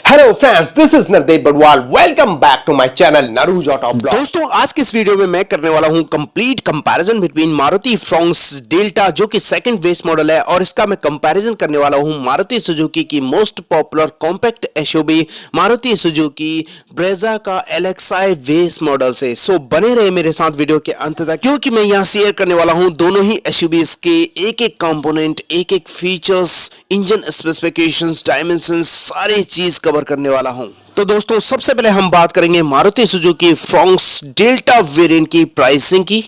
Hello friends, this is Nardev Badwal. Welcome back to my channel Naru's auto blog. दोस्तों, आज की इस वीडियो में मैं करने वाला हूं complete comparison between Maruti Fronx delta जो कि सेकंड बेस मॉडल है, और इसका मैं कंपैरिजन करने वाला हूं मारुति सुजुकी की most popular compact SUV Maruti Suzuki Brezza का एलेक्साई बेस मॉडल से। सो बने रहे मेरे साथ वीडियो के अंत तक, क्योंकि मैं यहां शेयर करने वाला हूं दोनों ही एसयूवीज के एक एक कंपोनेंट, एक एक फीचर्स, इंजन स्पेसिफिकेशंस, डायमेंशंस, सारी चीज कवर करने वाला हूं। तो दोस्तों, सबसे पहले हम बात करेंगे Maruti Suzuki Fronx delta variant की प्राइसिंग की।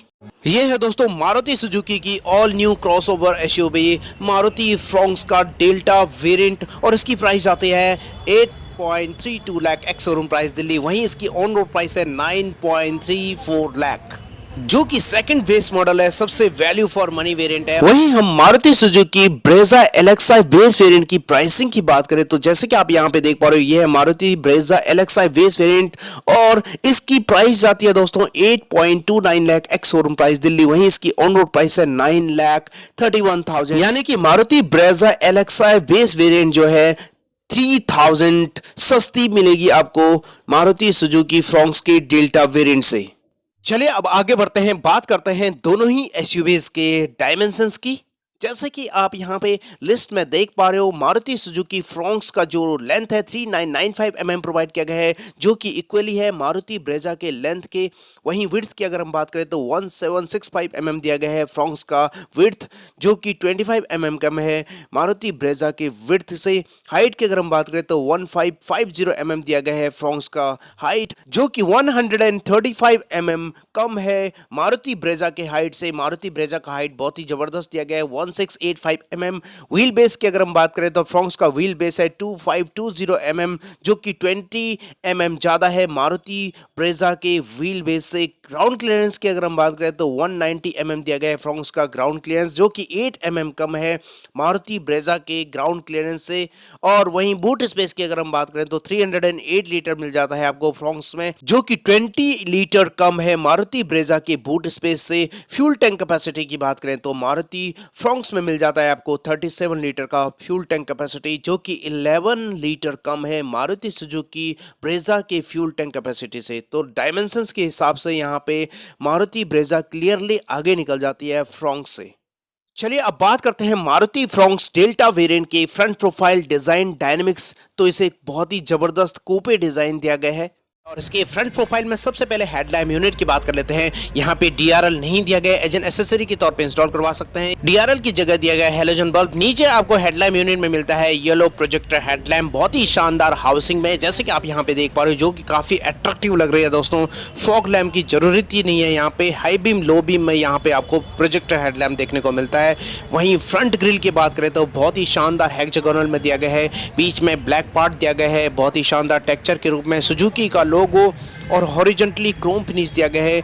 ये है दोस्तों मारुति सुजुकी की all new crossover SUV Maruti Fronx का डेल्टा वेरिएंट, और इसकी प्राइस आती है 8.32 lakh ex showroom price Delhi. वहीं इसकी ऑन रोड प्राइस है 9.34 लाख, जो कि सेकंड बेस मॉडल है, सबसे वैल्यू फॉर मनी वेरिएंट है। वहीं हम Maruti Suzuki Brezza LXi base variant की प्राइसिंग की बात करें तो जैसे कि आप यहां पे देख पा रहे हो, ये है Maruti Brezza LXi base variant, और इसकी प्राइस जाती है दोस्तों 8.29 lakh ex showroom price Delhi. वहीं इसकी ऑन रोड प्राइस है 9,31,000, यानी कि Maruti Brezza LXi base variant जो है 3,000 सस्ती मिलेगी आपको मारुति सुजुकी फ्रॉन्क्स के डेल्टा वेरिएंट से। चलिए अब आगे बढ़ते हैं, बात करते हैं दोनों ही एसयूवीज के डायमेंशंस की। जैसे कि आप यहाँ पे लिस्ट में देख पा रहे हो, मारुति सुजुकी फ्रॉन्क्स का जो लेंथ है 3995 mm प्रोवाइड किया गया है, जो कि इक्वली है मारुति ब्रेजा के लेंथ के। वहीं विड्थ की अगर हम बात करें तो 1765 mm दिया गया है फ्रॉन्क्स का विड्थ, जो कि 25 mm कम है मारुति ब्रेजा के विड्थ से। हाइट की अगर हम बात करें तो 1550 mm दिया गया है फ्रॉन्क्स का हाइट, जो कि 135 mm कम है मारुति ब्रेजा के हाइट से। मारुति ब्रेजा का हाइट बहुत ही जबरदस्त दिया गया है 1685 mm। व्हील बेस की अगर हम बात करें तो फ्रॉन्क्स का व्हील बेस है 2520 mm, जो कि 20 mm ज्यादा है मारुति ब्रेजा के व्हील बेस से। ग्राउंड क्लियरेंस की अगर हम बात करें तो 190 mm दिया गया है फ्रॉन्क्स का ग्राउंड क्लियरेंस, जो कि 8 mm कम है मारुति ब्रेजा के ग्राउंड क्लियरेंस से। और वहीं बूट स्पेस की अगर हम बात करें तो 308 लीटर मिल जाता है आपको फ्रॉन्क्स में, जो कि 20 लीटर कम है मारुति ब्रेजा के बूट स्पेस से। फ्यूल टैंक कैपेसिटी की बात करें तो मारुति फ्रॉन्क्स में मिल जाता है आपको 37 लीटर का फ्यूल टैंक कैपेसिटी, जो कि 11 लीटर कम है मारुति सुजुकी ब्रेजा के फ्यूल टैंक कैपेसिटी से। तो डायमेंशंस के हिसाब से यहाँ पे मारुति ब्रेजा क्लियरली आगे निकल जाती है फ्रॉन्क्स से। चलिए अब बात करते हैं मारुति फ्रॉन्क्स डेल्टा वेरिएंट के फ्रंट प्रोफाइल डिजाइन डायनेमिक्स। तो इसे एक बहुत ही जबरदस्त कूपे डिजाइन दिया गया है, और इसके फ्रंट प्रोफाइल में सबसे पहले हेडलैम्प यूनिट की बात कर लेते हैं। यहाँ पे डीआरएल नहीं दिया गया, एज एन एसेसरी के तौर पे इंस्टॉल करवा सकते हैं। डीआरएल की जगह दिया गया हेलोजन बल्ब। नीचे आपको हेडलैम्प यूनिट में मिलता है येलो प्रोजेक्टर हेडलैम्प, बहुत ही शानदार हाउसिंग में, जैसे कि आप यहाँ पे देख पा रहे हो, जो कि काफी अट्रैक्टिव लग रही है दोस्तों। फॉग लैम्प की जरूरत ही नहीं है यहाँ पे। हाई बीम लो बीम में यहाँ पे आपको प्रोजेक्टर हेडलैम्प देखने को मिलता है। वहीं फ्रंट ग्रिल की बात करें तो बहुत ही शानदार हेक्सागोनल में दिया गया है, बीच में ब्लैक पार्ट दिया गया है, बहुत ही शानदार टेक्सचर के रूप में सुजुकी का लोगो, और हॉरिजॉन्टली क्रोम फिनिश दिया गया है।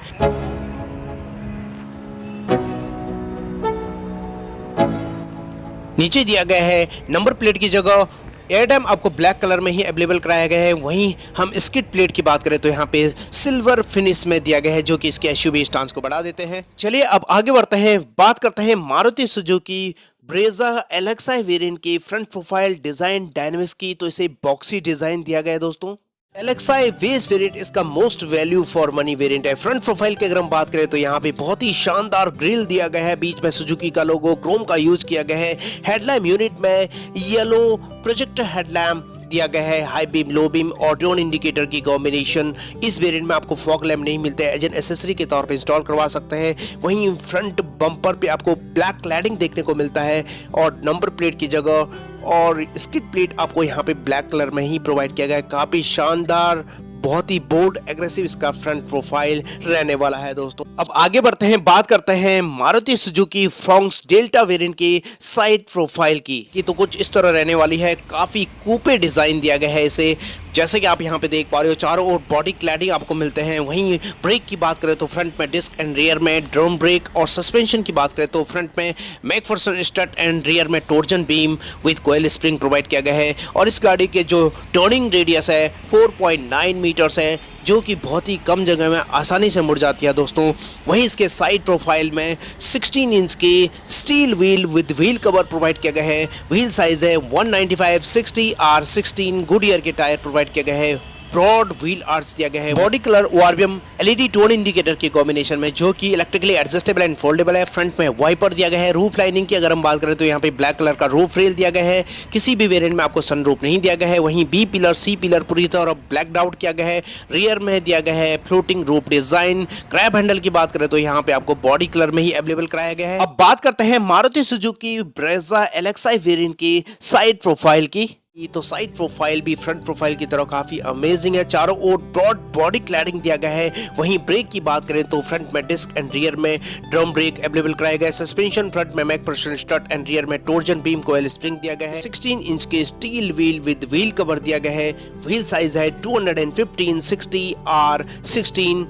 नीचे दिया गया है नंबर प्लेट की जगह एयरडैम आपको ब्लैक कलर में ही अवेलेबल कराया गया है। वहीं हम स्किड प्लेट की बात करें तो यहाँ पे सिल्वर फिनिश में दिया गया है, जो कि इसके एसयूवी स्टांस को बढ़ा देते हैं। चलिए अब आगे बढ़ते हैं, बात करते हैं मारुति सुजुकी ब्रेजा एलेक्साई वेरिएंट की फ्रंट प्रोफाइल डिजाइन डायनेमिक्स की। तो इसे बॉक्सी डिजाइन दिया गया है दोस्तों। एलेक्साई बेस वेरिएंट इसका most value for money variant है। फ्रंट प्रोफाइल की अगर हम बात करें तो यहाँ पे बहुत ही शानदार ग्रिल दिया गया है, बीच में सुजुकी का लोगो, क्रोम का यूज किया गया है। हेडलैम्प यूनिट में येलो प्रोजेक्टर हेडलैम्प दिया गया है, हाई बीम लो बीम और टर्न इंडिकेटर की कॉम्बिनेशन। इस वेरिएंट में आपको फॉग लैम्प नहीं मिलते, एज एन एसेसरी के तौर पे इंस्टॉल करवा सकते हैं। वहीं फ्रंट बम्पर पे आपको ब्लैक क्लैडिंग देखने को मिलता है, और नंबर प्लेट की जगह और स्किड प्लेट आपको यहाँ पे ब्लैक कलर में ही प्रोवाइड किया गया है। काफी शानदार, बहुत ही बोल्ड एग्रेसिव इसका फ्रंट प्रोफाइल रहने वाला है दोस्तों। अब आगे बढ़ते हैं, बात करते हैं Maruti Suzuki Fronx delta variant की साइड प्रोफाइल की। तो कुछ इस तरह रहने वाली है, काफी कूपे डिजाइन दिया गया है इसे, जैसे कि आप यहाँ पे देख पा रहे हो। चारों ओर बॉडी क्लैडिंग आपको मिलते हैं। वहीं ब्रेक की बात करें तो फ्रंट में डिस्क एंड रियर में ड्रम ब्रेक, और सस्पेंशन की बात करें तो फ्रंट में मैकफर्सन स्ट्रट एंड रियर में torsion beam with coil spring provide किया गया है। और इस गाड़ी के जो टर्निंग रेडियस है 4.9 मीटर्स है, जो कि बहुत ही कम जगह में आसानी से मुड़ जाती है दोस्तों। वहीं इसके साइड प्रोफाइल में 16 इंच के steel wheel with wheel cover provide किया गया है। व्हील साइज है 195/60 R16 गुडियर के टायर प्रोवाइड किया गया है। ब्रॉड व्हील आर्च दिया गया है। Body colour ORVM LED tone indicator के कॉम्बिनेशन में, जो कि इलेक्ट्रिकली एडजस्टेबल एंड फोल्डेबल है। फ्रंट में वाइपर दिया गया है। रूफ लाइनिंग की अगर हम बात करें तो यहाँ पे ब्लैक कलर का रूफ रेल दिया गया है। किसी भी वेरिएंट में आपको सनरूफ नहीं दिया गया है। वहीं बी पिलर सी पिलर पूरी तरह ब्लैक आउट किया गया है। रियर में दिया गया है floating roof design. Crab handle की बात करें तो यहाँ पे आपको बॉडी कलर में ही अवेलेबल कराया गया है। अब बात करते हैं Maruti Suzuki Brezza LXi variant की साइड प्रोफाइल की। तो साइड प्रोफाइल भी फ्रंट प्रोफाइल की तरह काफी अमेजिंग है। चारों ओर ब्रॉड बॉडी क्लैडिंग दिया गया है। वहीं ब्रेक की बात करें तो फ्रंट में डिस्क एंड रियर में ड्रम ब्रेक अवेलेबल कराया गया है। सस्पेंशन फ्रंट में MacPherson strut and rear में टॉर्जन बीम कोयल स्प्रिंग दिया गया है। 16 इंच के steel wheel with wheel cover दिया गया है। व्हील साइज है 215/60 R16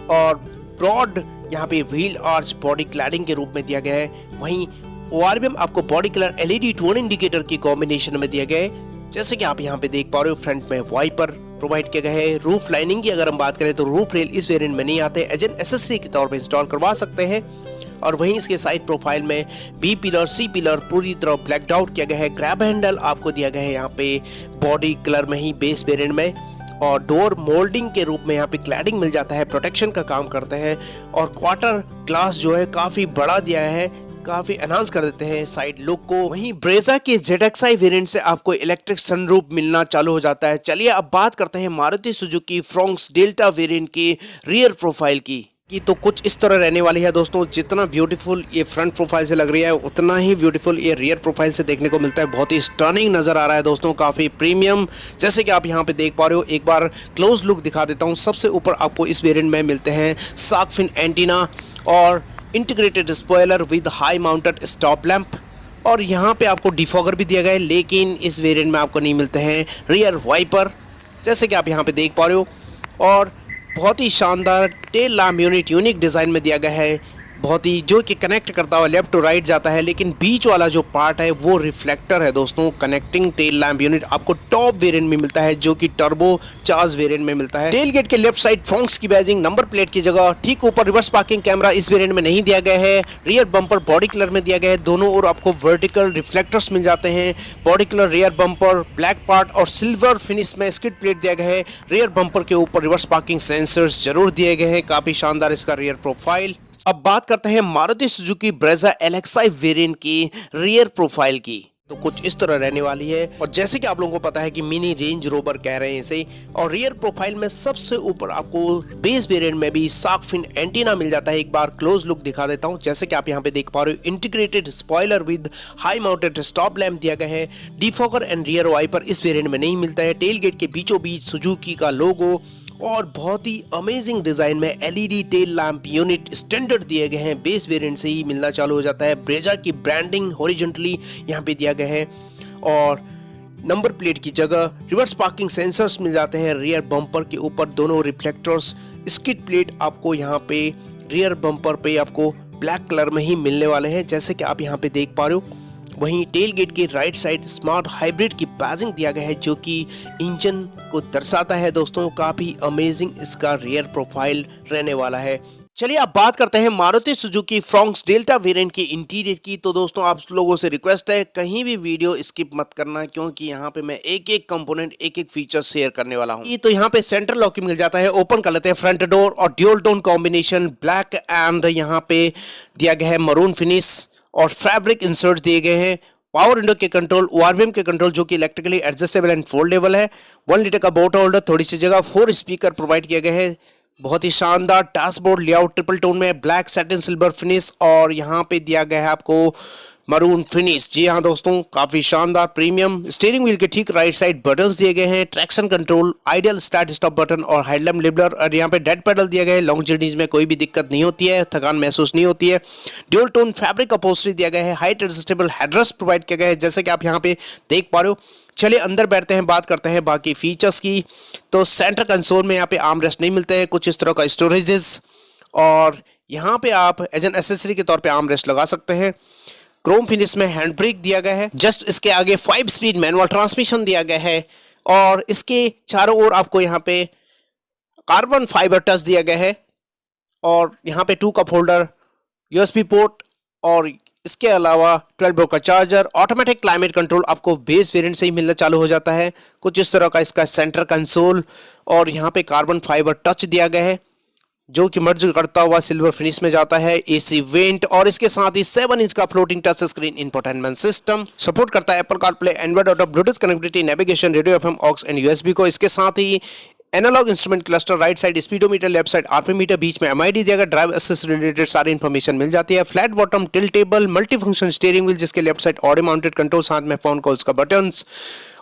और ब्रॉड यहाँ पे व्हील आर्च बॉडी क्लैडिंग के रूप में दिया गया है। वहीं ORVM आपको body colour LED tone indicator की कॉम्बिनेशन में दिया गया है। जैसे कि आप यहाँ पे देख पा रहे हो, फ्रंट में वाइपर प्रोवाइड किया गया है। रूफ लाइनिंग की अगर हम बात करें तो रूफ रेल इस वेरिएंट में नहीं आते, एज एन एसेसरी के तौर पे इंस्टॉल करवा सकते हैं। और वहीं इसके साइड प्रोफाइल में बी पिलर सी पिलर पूरी तरह ब्लैक आउट किया गया है। ग्रैब हैंडल आपको दिया गया है यहाँ पे बॉडी कलर में ही बेस वेरिएंट में, और डोर मोल्डिंग के रूप में यहाँ पे क्लैडिंग मिल जाता है, प्रोटेक्शन का काम करते हैं। और क्वार्टर ग्लास जो है काफी बड़ा दिया है, काफी एनहांस कर देते हैं साइड लुक को। वहीं ब्रेजा के ZXi वेरिएंट से आपको इलेक्ट्रिक सनरूफ मिलना चालू हो जाता है। चलिए अब बात करते हैं Maruti Suzuki Fronx delta variant की रियर प्रोफाइल की। तो कुछ इस तरह रहने वाली है दोस्तों। जितना ब्यूटीफुल ये फ्रंट प्रोफाइल से लग रही है, उतना ही ब्यूटीफुल ये रियर प्रोफाइल से देखने को मिलता है। बहुत ही स्टनिंग नजर आ रहा है दोस्तों, काफी प्रीमियम। जैसे कि आप यहाँ पे देख पा रहे हो, एक बार क्लोज लुक दिखा देता हूँ। सबसे ऊपर आपको इस वेरिएंट में मिलते हैं शार्क फिन एंटीना और integrated spoiler with high mounted stop lamp, और यहाँ पे आपको डिफॉगर भी दिया गया है। लेकिन इस वेरिएंट में आपको नहीं मिलते हैं रियर वाइपर, जैसे कि आप यहाँ पे देख पा रहे हो। और बहुत ही शानदार tail lamp unit unique design में दिया गया है, बहुत ही जो कि कनेक्ट करता हुआ लेफ्ट टू राइट जाता है। लेकिन बीच वाला जो पार्ट है वो रिफ्लेक्टर है दोस्तों। कनेक्टिंग टेल लैम्प यूनिट आपको टॉप वेरिएंट में मिलता है, जो कि टर्बो चार्ज वेरिएंट में मिलता है। टेल गेट के लेफ्ट साइड फ्रोंक्स की बैजिंग नंबर प्लेट की जगह ठीक ऊपर रिवर्स पार्किंग कैमरा इस वेरिएंट में नहीं दिया गया है। रियर बम्पर बॉडी कलर में दिया गया है। दोनों ओर आपको वर्टिकल रिफ्लेक्टर्स मिल जाते हैं। Body colour rear bumper black part और सिल्वर फिनिश में स्किड प्लेट दिया गया है। रियर बम्पर के ऊपर रिवर्स पार्किंग सेंसर्स जरूर दिए गए हैं। काफी शानदार इसका रियर प्रोफाइल। अब बात करते हैं Maruti Suzuki Brezza LXi variant की रियर प्रोफाइल की। तो कुछ इस तरह रहने वाली है। और जैसे कि आप लोगों को पता है कि मिनी रेंज रोवर कह रहे हैं इसे। और रियर प्रोफाइल में सबसे ऊपर आपको बेस वेरिएंट में भी शार्क फिन एंटीना मिल जाता है। एक बार क्लोज लुक दिखा देता हूं। जैसे कि आप यहां पे देख पा रहे हो, integrated spoiler with high mounted stop lamp दिया गया है। डिफॉगर एंड रियर वाइपर इस वेरिएंट में नहीं मिलता है। टेल गेट के बीचों बीच सुजुकी का लोगो और बहुत ही अमेजिंग डिजाइन में LED tail lamp unit standard दिए गए हैं। बेस वेरिएंट से ही मिलना चालू हो जाता है। ब्रेजा की ब्रांडिंग हॉरिजॉन्टली यहाँ पे दिया गया है, और नंबर प्लेट की जगह रिवर्स पार्किंग सेंसर्स मिल जाते हैं। रियर बम्पर के ऊपर दोनों रिफ्लेक्टर्स, स्किड प्लेट आपको यहाँ पे रियर बम्पर पे आपको ब्लैक कलर में ही मिलने वाले हैं, जैसे कि आप यहाँ पे देख पा रहे हो। वहीं टेल गेट के राइट साइड स्मार्ट हाइब्रिड की बैजिंग दिया गया है, जो कि इंजन को दर्शाता है दोस्तों। काफी अमेजिंग इसका रियर प्रोफाइल रहने वाला है। चलिए अब बात करते हैं Maruti Suzuki Fronx delta variant के इंटीरियर की। तो दोस्तों आप लोगों से रिक्वेस्ट है, कहीं भी वीडियो स्किप मत करना, क्योंकि यहाँ पे मैं एक एक कंपोनेंट एक एक फीचर शेयर करने वाला हूँ। तो यहाँ पे सेंट्रल लॉक मिल जाता है। ओपन कर लेते हैं फ्रंट डोर, और dual tone combination black and यहाँ पे दिया गया है मरून फिनिश, और फैब्रिक इंसर्ट दिए गए हैं। पावर विंडो के कंट्रोल, ORVM के कंट्रोल जो कि इलेक्ट्रिकली एडजस्टेबल एंड फोल्डेबल है। 1 लीटर का बोट होल्डर, थोड़ी सी जगह, 4 स्पीकर प्रोवाइड किए गए हैं। बहुत ही शानदार डैशबोर्ड लेआउट ट्रिपल टोन में ब्लैक सैटिन सिल्वर फिनिश, और यहाँ पे दिया गया है आपको मरून फिनिश। जी हाँ दोस्तों, काफी शानदार प्रीमियम। स्टीयरिंग व्हील के ठीक राइट साइड बटन्स दिए गए हैं। Traction control, ideal start stop button और हेडलैम्प लिबलर, और यहाँ पे डेड पेडल दिया गया है। लॉन्ग जर्नीज में कोई भी दिक्कत नहीं होती है, थकान महसूस नहीं होती है। ड्यूल टोन फैब्रिक अपहोल्स्ट्री दिया गया है। हाइट एडजस्टेबल हेडरेस्ट प्रोवाइड किया गया है, जैसे कि आप यहाँ पे देख पा रहे हो। चलिए अंदर बैठते हैं, बात करते हैं बाकी फीचर्स की। तो सेंटर कंसोल में यहाँ पे आर्म रेस्ट नहीं मिलते हैं, कुछ इस तरह का स्टोरेजेस, और यहाँ पे आप एज एन एसेसरी के तौर पे आर्म रेस्ट लगा सकते हैं। क्रोम फिनिश में हैंड ब्रेक दिया गया है। जस्ट इसके आगे 5 स्पीड मैनुअल ट्रांसमिशन दिया गया है, और इसके चारों ओर आपको यहाँ पे कार्बन फाइबर टच दिया गया है और यहाँ पे 2 कप होल्डर, यूएसबी पोर्ट और इसके अलावा 12 वोल्ट का चार्जर। ऑटोमेटिक क्लाइमेट कंट्रोल आपको बेस वेरिएंट से ही मिलना चालू हो जाता है। कुछ इस तरह का इसका सेंटर कंसोल और यहाँ पे कार्बन फाइबर टच दिया गया है जो कि मर्ज करता हुआ सिल्वर फिनिश में जाता है। एसी वेंट और इसके साथ ही 7 इंच का floating touch screen infotainment system support करता है Apple CarPlay, Android auto, Bluetooth connectivity, navigation, radio FM, aux and USB को। इसके साथ ही analogue instrument cluster, right side speedometer, left side RPM meter, बीच में एमआईडी दिया गया। ड्राइव असिस्ट रिलेटेड सारी इन्फॉर्मेशन मिल जाती है। Flat bottom tiltable multi function steering wheel जिसके left side audio mounted control, साथ में फोन कॉल्स का बटन्स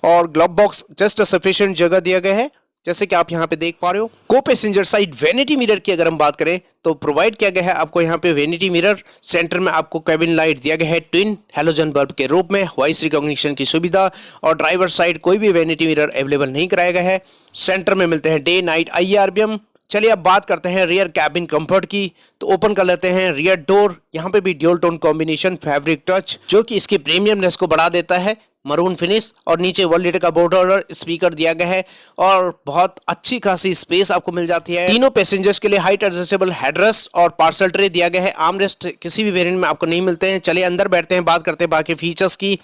और ग्लव बॉक्स जस्ट सफिशिएंट जगह दिया गया है जैसे कि आप यहाँ पे देख पा रहे हो। को पैसेंजर साइड वेनिटी मिरर की अगर हम बात करें तो प्रोवाइड किया गया है आपको यहाँ पे वेनिटी मिरर। सेंटर में आपको केबिन लाइट दिया गया है ट्विन हैलोजन बल्ब के रूप में, वॉइस रिकॉग्निशन की सुविधा और ड्राइवर साइड कोई भी वेनिटी मिरर अवेलेबल नहीं कराया गया है। सेंटर में मिलते हैं डे नाइट IRBM। चलिए अब बात करते हैं रियर कैबिन कंफर्ट की, तो ओपन कर लेते हैं रियर डोर। यहाँ पे भी dual tone combination fabric touch जो कि इसकी प्रीमियमनेस को बढ़ा देता है, मरून फिनिश और नीचे 1 लीटर का बोर्ड होल्डर स्पीकर दिया गया है और बहुत अच्छी खासी स्पेस आपको मिल जाती है। तीनों पैसेंजर्स के लिए हाइट एडजस्टेबल हेडरेस्ट और पार्सल ट्रे दिया गया है। आर्मरेस्ट किसी भी वेरिएंट में आपको नहीं मिलते हैं। चलिए अंदर बैठते हैं, बात करते हैं बाकी फीचर्स की।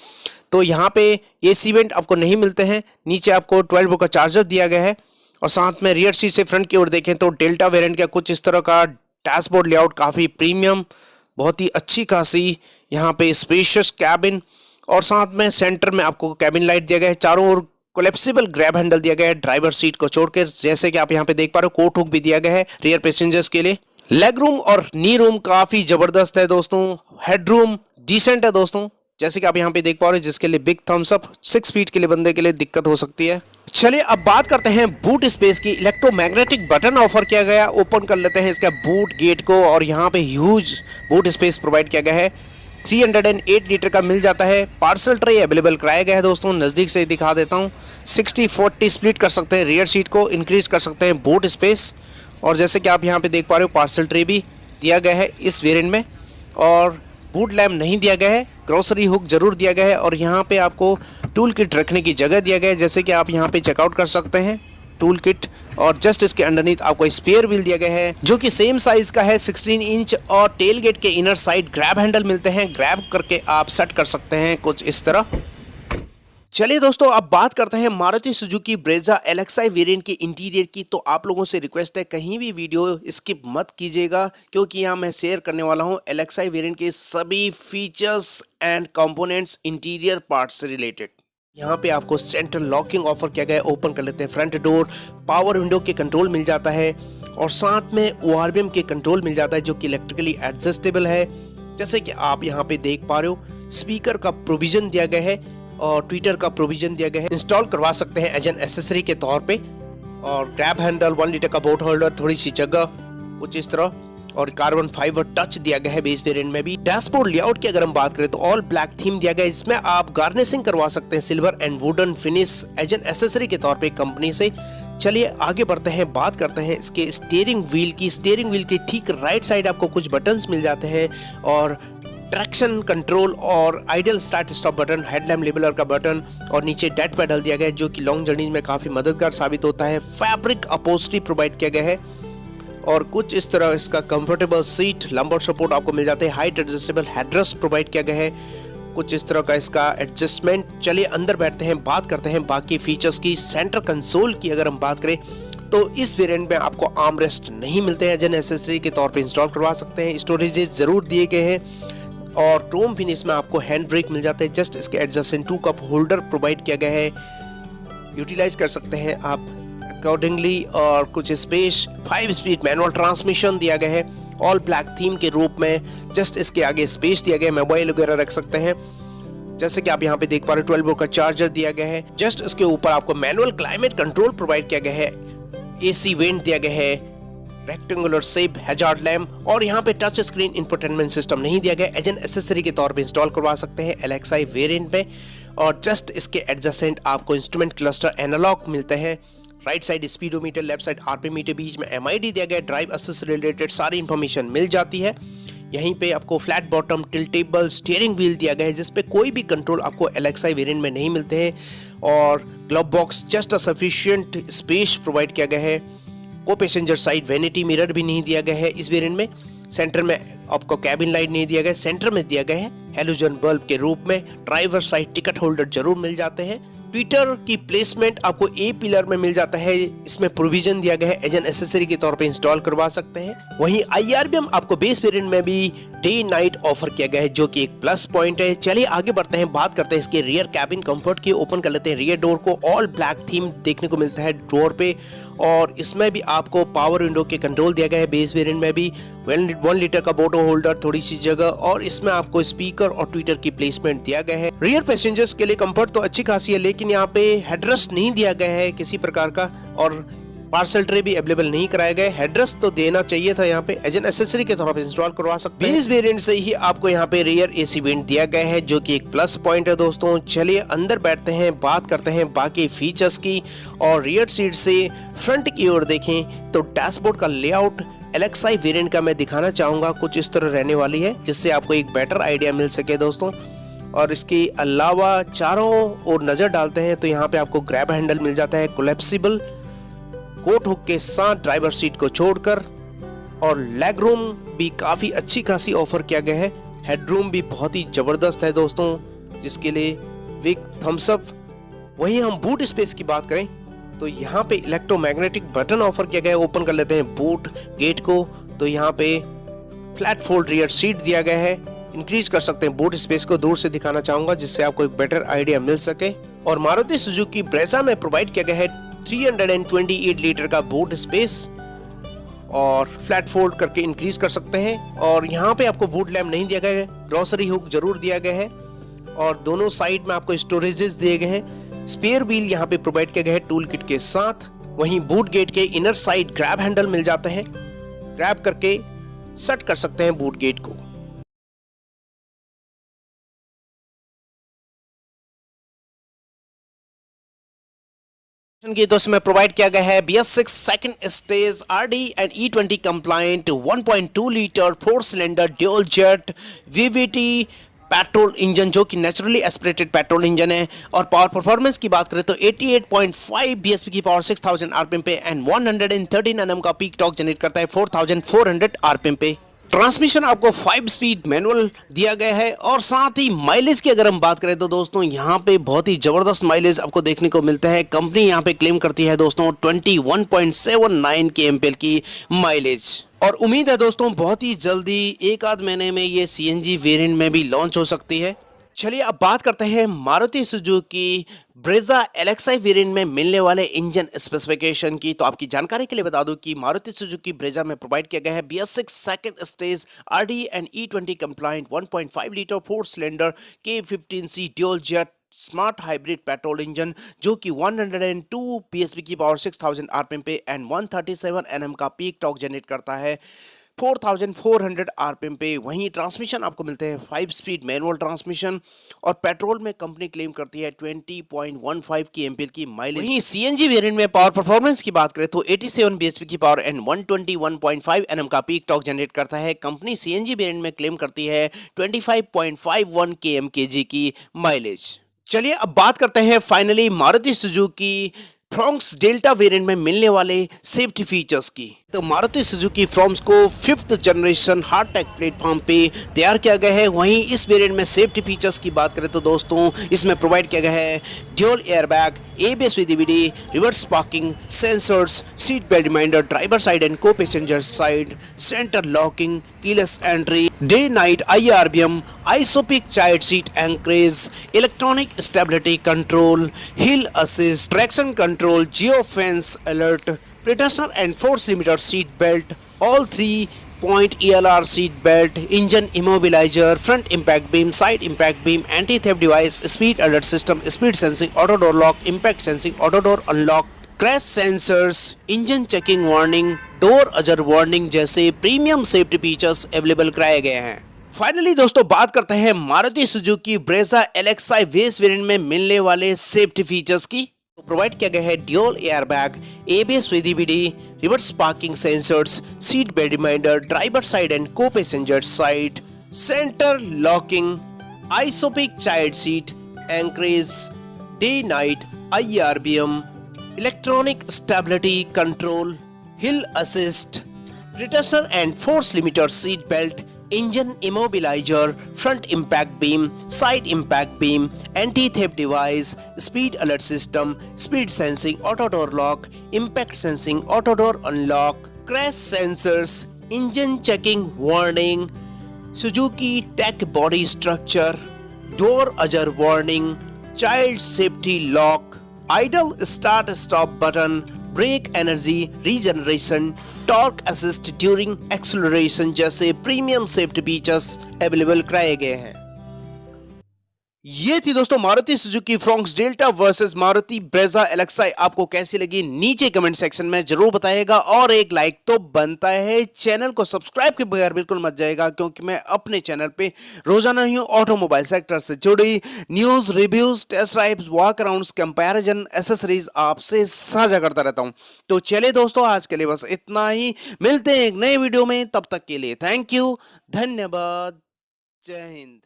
तो यहाँ पे एसी वेंट आपको नहीं मिलते हैं। नीचे आपको 12 वोल्ट का चार्जर दिया गया है और साथ में रियर सीट से फ्रंट की ओर देखें तो डेल्टा वेरिएंट का कुछ इस तरह का डैशबोर्ड लेआउट, काफ़ी प्रीमियम, बहुत ही अच्छी खासी यहाँ पे स्पेशियस कैबिन और साथ में सेंटर में आपको कैबिन लाइट दिया गया है। चारों ओर कोलेप्सिबल ग्रैब हैंडल दिया गया है ड्राइवर सीट को छोड़कर, जैसे कि आप यहाँ पे देख पा रहे हो। कोट हुक भी दिया गया है रियर पैसेंजर्स के लिए। लेग रूम और नी रूम काफ़ी ज़बरदस्त है दोस्तों। हेड रूम डिसेंट है दोस्तों, जैसे कि आप यहाँ पे देख पा रहे हो, जिसके लिए बिग थम्स अप। 6 फीट के लिए बंदे के लिए दिक्कत हो सकती है। चलिए अब बात करते हैं बूट स्पेस की। इलेक्ट्रोमैग्नेटिक बटन ऑफर किया गया। ओपन कर लेते हैं इसका बूट गेट को और यहाँ पे ह्यूज बूट स्पेस प्रोवाइड किया गया है। 308 लीटर का मिल जाता है। पार्सल ट्रे अवेलेबल कराया गया है दोस्तों, नज़दीक से दिखा देता हूँ। 60-40 स्प्लिट कर सकते हैं रियर सीट को, इंक्रीज कर सकते हैं बूट स्पेस और जैसे कि आप यहाँ पे देख पा रहे हो पार्सल ट्रे भी दिया गया है इस वेरिएंट में और बूट लैम्प नहीं दिया गया है। ग्रोसरी हुक जरूर दिया गया है और यहाँ पे आपको टूल किट रखने की जगह दिया गया है, जैसे कि आप यहाँ पे चेकआउट कर सकते हैं टूल किट। और जस्ट इसके अंडरनीथ आपको स्पेयर व्हील दिया गया है जो कि सेम साइज का है 16 इंच और टेल गेट के इनर साइड ग्रैब हैंडल मिलते हैं। ग्रैब करके आप सेट कर सकते हैं कुछ इस तरह। चलिए दोस्तों अब बात करते हैं Maruti Suzuki Brezza LXi variant के इंटीरियर की। तो आप लोगों से रिक्वेस्ट है कहीं भी वीडियो स्किप मत कीजिएगा क्योंकि यहाँ मैं शेयर करने वाला हूँ LXi वेरिएंट के सभी features and components interior parts से रिलेटेड। यहाँ पे आपको सेंट्रल लॉकिंग ऑफर किया गया है। ओपन कर लेते हैं फ्रंट डोर, पावर विंडो के कंट्रोल मिल जाता है और साथ में ORBM के कंट्रोल मिल जाता है जो कि इलेक्ट्रिकली एडजस्टेबल है, जैसे कि आप यहाँ पे देख पा रहे हो। स्पीकर का प्रोविजन दिया गया है और ट्विटर का प्रोविजन दिया गया है, इंस्टॉल करवा सकते हैं एज एन एसेसरी के तौर पे। और ग्रैब हैंडल, 1 लीटर का बोट होल्डर, थोड़ी सी जगह कुछ इस तरह और कार्बन फाइबर टच दिया गया है बेस वेरिएंट में भी। डैशबोर्ड लेआउट की अगर हम बात करें तो ऑल ब्लैक थीम दिया गया है, इसमें आप गार्निशिंग करवा सकते हैं silver and wooden finish as an accessory के तौर पे कंपनी से। चलिए आगे बढ़ते हैं, बात करते हैं इसके स्टीयरिंग व्हील की। स्टीयरिंग व्हील के ठीक राइट साइड आपको कुछ बटन्स मिल जाते हैं और ट्रैक्शन कंट्रोल और ideal start stop button, headlamp labeller का बटन और नीचे डेड पेडल दिया गया है जो कि लॉन्ग जर्नी में काफ़ी मददगार साबित होता है। फैब्रिक अपहोल्स्ट्री प्रोवाइड किया गया है और कुछ इस तरह इसका कंफर्टेबल सीट, लंबर सपोर्ट आपको मिल जाते हैं। हाइट एडजस्टेबल हेडरेस्ट प्रोवाइड किया गया है, कुछ इस तरह का इसका एडजस्टमेंट। चलिए अंदर बैठते हैं, बात करते हैं बाकी फीचर्स की। सेंटर कंसोल की अगर हम बात करें तो इस वेरिएंट में आपको आर्म रेस्ट नहीं मिलते हैं, जन एसेसरी के तौर पे इंस्टॉल करवा सकते हैं। स्टोरेजेस जरूर दिए गए हैं और क्रोम फिनिश में आपको हैंड ब्रेक मिल जाते हैं। जस्ट इसके एडजस्टेंट 2 कप होल्डर प्रोवाइड किया गया है, यूटिलाइज कर सकते हैं आप अकॉर्डिंगली। और कुछ स्पेस, 5 स्पीड मैनुअल ट्रांसमिशन दिया गया है ऑल ब्लैक थीम के रूप में। जस्ट इसके आगे स्पेस दिया गया है, मोबाइल वगैरह रख सकते हैं, जैसे कि आप यहाँ पे देख पा रहे हो। 12 वोल्ट का चार्जर दिया गया है। जस्ट इसके ऊपर आपको मैनुअल क्लाइमेट कंट्रोल प्रोवाइड किया गया है, एसी वेंट दिया गया है, रेक्टेंगुलर शेप हैजार्ड लैम्प और यहाँ पे टच स्क्रीन इंफोटेनमेंट सिस्टम नहीं दिया गया। एज एन एसेसरी के तौर पे इंस्टॉल करवा सकते हैं LXi वेरिएंट में। और जस्ट इसके एडजेसेंट आपको इंस्ट्रूमेंट क्लस्टर एनालॉग मिलते हैं। Right side speedometer, left side RPM meter, बीच में MID दिया गया। ड्राइव असिस्ट रिलेटेड सारी इंफॉर्मेशन मिल जाती है। यहीं पे आपको flat bottom tiltable steering wheel दिया गया है जिसपे कोई भी कंट्रोल आपको LXi वेरिएंट में नहीं मिलते हैं। और glove box just a sufficient space provide किया गया है। को पैसेंजर साइड वैनिटी मिरर भी नहीं दिया गया है इस वेरिएंट में। सेंटर में आपको कैबिन लाइट नहीं दिया गया, सेंटर में दिया गया है हेलोजन बल्ब के रूप में। ड्राइवर साइड टिकट होल्डर जरूर मिल जाते हैं। ट्विटर की प्लेसमेंट आपको ए पिलर में मिल जाता है, इसमें प्रोविजन दिया गया है एज एन एसेसरी के तौर पे इंस्टॉल करवा सकते हैं। वहीं IRBM आपको बेस वेरिएंट में भी डे नाइट ऑफर किया गया है, जो कि एक प्लस पॉइंट है। चलिए आगे बढ़ते हैं, बात करते हैं इसके रियर कैबिन कंफर्ट की। ओपन कर लेते हैं रियर डोर को। ऑल ब्लैक थीम देखने को मिलता है डोर पे, और इसमें भी आपको पावर विंडो के कंट्रोल दिया गया है बेस वेरिएंट में भी। 1 लीटर का बोटल होल्डर, थोड़ी सी जगह, और इसमें आपको स्पीकर और ट्विटर की प्लेसमेंट दिया गया है। रियर पैसेंजर्स के लिए कंफर्ट तो अच्छी खासी है, लेकिन यहाँ पे हेडरेस्ट नहीं दिया गया है किसी प्रकार का, और पार्सल ट्रे भी अवेलेबल नहीं कराए गए। हेडरेस्ट तो देना चाहिए था, यहाँ पे एज एन एसेसरी के तौर पर इंस्टॉल करवा सकते हैं। बेस वेरिएंट से ही आपको यहाँ पे रियर AC वेंट दिया गया है, जो कि एक प्लस पॉइंट है दोस्तों। चलिए अंदर बैठते हैं, बात करते हैं बाकी फीचर्स की। और रियर सीट से फ्रंट की ओर देखें तो डैशबोर्ड का लेआउट LXi वेरिएंट का मैं दिखाना चाहूंगा, कुछ इस तरह रहने वाली है, जिससे आपको एक बेटर आइडिया मिल सके दोस्तों। और इसके अलावा चारों ओर नजर डालते हैं तो यहाँ पे आपको ग्रैब हैंडल मिल जाता है कोलैप्सिबल कोट हुक के साथ ड्राइवर सीट को छोड़कर, और लेग रूम भी काफी अच्छी खासी ऑफर किया गया है। हेडरूम भी बहुत ही जबरदस्त है दोस्तों, जिसके लिए बिग थम्स अप। वहीं हम बूट स्पेस की बात करें तो यहाँ पे इलेक्ट्रोमैग्नेटिक बटन ऑफर किया गया है। ओपन कर लेते हैं बूट गेट को, तो यहाँ पे फ्लैट फोल्ड रियर सीट दिया गया है। इंक्रीज कर सकते हैं बूट स्पेस को, दूर से दिखाना चाहूंगा जिससे आपको एक बेटर आइडिया मिल सके। और मारुति सुजुकी ब्रेजा में प्रोवाइड किया गया है 328 लीटर का बूट स्पेस, और फ्लैट फोल्ड करके इंक्रीज कर सकते हैं। और यहाँ पे आपको बूट लैम्प नहीं दिया गया है, ग्रोसरी हुक जरूर दिया गया है, और दोनों साइड में आपको स्टोरेजेस दिए गए हैं। स्पेयर व्हील यहाँ पे प्रोवाइड किया गया है टूल किट के साथ। वहीं बूट गेट के इनर साइड ग्रैब हैंडल मिल जाता है, ग्रैब करके सेट कर सकते हैं बूट गेट को। की तो इसमें प्रोवाइड किया गया है BS6 second stage RD and E20 compliant 1.2 litre 4 cylinder dual jet VVT petrol engine, जो कि नेचुरली एस्पिरेटेड पेट्रोल इंजन है। और पावर परफॉर्मेंस की बात करें तो 88.5 bhp की पावर 6000 RPM पे एंड 113 Nm का पीक टॉर्क जनरेट करता है 4400 RPM पे। ट्रांसमिशन आपको 5 स्पीड मैनुअल दिया गया है। और साथ ही माइलेज की अगर हम बात करें तो दोस्तों यहाँ पे बहुत ही जबरदस्त माइलेज आपको देखने को मिलता है। कंपनी यहाँ पे क्लेम करती है दोस्तों 21.79 kmpl की माइलेज, और उम्मीद है दोस्तों बहुत ही जल्दी एक आध महीने में ये CNG वेरिएंट में भी लॉन्च हो सकती है। चलिए अब बात करते हैं Maruti Suzuki Brezza LXi variant में मिलने वाले इंजन स्पेसिफिकेशन की। तो आपकी जानकारी के लिए बता दूं कि मारुति सुजुकी ब्रेजा में प्रोवाइड किया गया है BS6 second stage RD and E20 compliant 1.5 litre 4 cylinder K15C dual jet smart hybrid petrol engine, जो कि 102 bhp की पावर 6000 RPM पे एंड 137 Nm का पीक टॉर्क जनरेट करता है 4400 RPM पे। वहीं ट्रांसमिशन आपको मिलते हैं 5 स्पीड मैनुअल ट्रांसमिशन, और पेट्रोल में कंपनी क्लेम करती है 20.15 kmpl की माइलेज। वहीं CNG वेरिएंट में पावर परफॉर्मेंस की बात करें तो 87 bhp की पावर एंड 121.5 Nm का पीक टॉर्क जनरेट करता है। कंपनी CNG वेरिएंट में क्लेम करती है 25.51 kmkg की माइलेज। चलिए अब बात करते हैं finally Maruti Suzuki Fronx delta variant में मिलने वाले सेफ्टी फीचर्स की। तो मारुति सुजुकी फ्रॉन्क्स को 5th जनरेशन हार्ड-टेक प्लेटफॉर्म पे तैयार किया गया है। वहीं इस वेरिएंट में सेफ्टी फीचर्स की बात करें तो दोस्तों इसमें प्रोवाइड किया गया है dual airbag, ABS with DVD, reverse parking sensors, seat belt reminder, driver side and co-passenger side, centre locking, keyless entry, day night IRBM, ISOFIX child seat anchorage, electronic stability control, hill assist, traction control, geo fence alert, pretensioner and force limiter seat belt, all 3-point ELR seat belt, engine immobiliser, front impact beam, side impact beam, anti theft device, speed alert system, speed sensing auto door lock, impact sensing auto door unlock, crash sensors, engine checking warning, door अजर warning जैसे premium safety features available कराए गए हैं। Finally दोस्तों बात करते हैं Maruti Suzuki Brezza LXi base variant में मिलने वाले सेफ्टी फीचर्स की। प्रोवाइड किया गया है dual airbag, ABS with DVD, reverse parking sensors, seat belt reminder, driver side and co-passenger side, centre locking, ISOFIX child seat anchorage, day night IRBM, electronic stability control, hill assist, retention and force limiter seat belt, engine immobilizer, front impact beam, side impact beam, anti-theft device, speed alert system, speed sensing auto door lock, impact sensing auto door unlock, crash sensors, engine checking warning, Suzuki tech body structure, door ajar warning, child safety lock, idle start stop button, brake energy regeneration, torque assist during acceleration जैसे premium safety features available कराए गए हैं। ये थी दोस्तों Maruti Suzuki Fronx delta versus Maruti Brezza Alexa. आपको कैसी लगी नीचे कमेंट सेक्शन में जरूर बताइएगा और एक लाइक तो बनता है। चैनल को सब्सक्राइब के बगैर बिल्कुल मत जाएगा, क्योंकि मैं अपने चैनल पे रोजाना ही ऑटोमोबाइल सेक्टर से जुड़ी news, reviews, test drives, walk arounds, comparison, accessories आपसे साझा करता रहता हूं। तो चलिए दोस्तों, आज के लिए बस इतना ही। मिलते हैं एक नए वीडियो में, तब तक के लिए थैंक यू, धन्यवाद, जय हिंद।